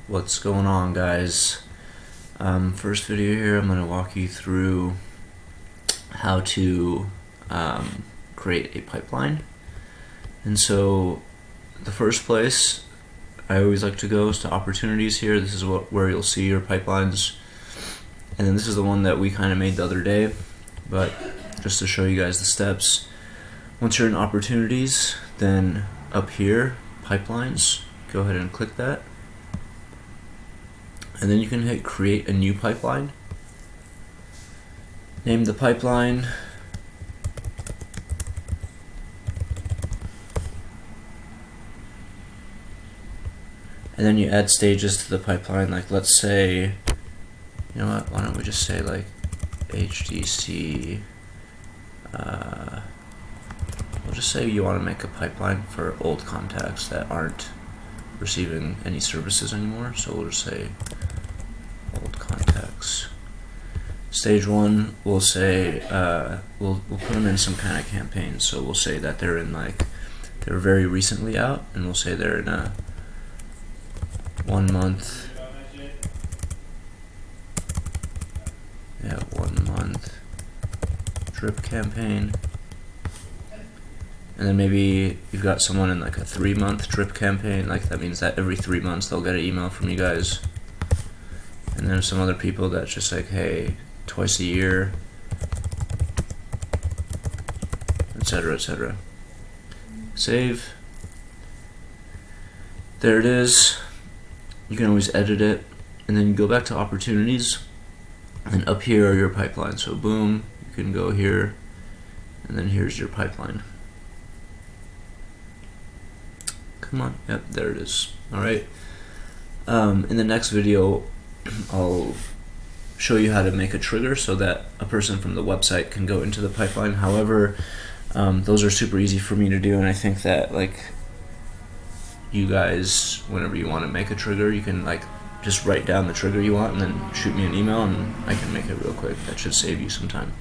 What's going on, guys? First video here, I'm going to walk you through how to create a pipeline. And so the first place I always like to go is to opportunities here. This is where you'll see your pipelines. And then this is the one that we kind of made the other day, but just to show you guys the steps. Once you're in opportunities, then up here, pipelines, go ahead and click that. And then you can hit create a new pipeline. Name the pipeline. And then you add stages to the pipeline. Like, let's say, you know what, why don't we just say like HDC, we'll just say you want to make a pipeline for old contacts that aren't receiving any services anymore. So we'll just say old contacts. Stage 1, we'll say we'll put them in some kind of campaign. So we'll say that they're in they're very recently out, and we'll say they're in a 1 month, 1 month drip campaign. And then maybe you've got someone in like a 3-month drip campaign. Like, that means that every 3 months they'll get an email from you guys. And then some other people that's just like, hey, twice a year, etc., etc. Save. There it is. You can always edit it, and then you go back to opportunities, and up here are your pipelines. So boom, you can go here, and then here's your pipeline. Come on, yep, there it is. Alright, in the next video I'll show you how to make a trigger so that a person from the website can go into the pipeline. However, those are super easy for me to do, and I think that you guys, whenever you want to make a trigger, you can just write down the trigger you want and then shoot me an email and I can make it real quick. That should save you some time.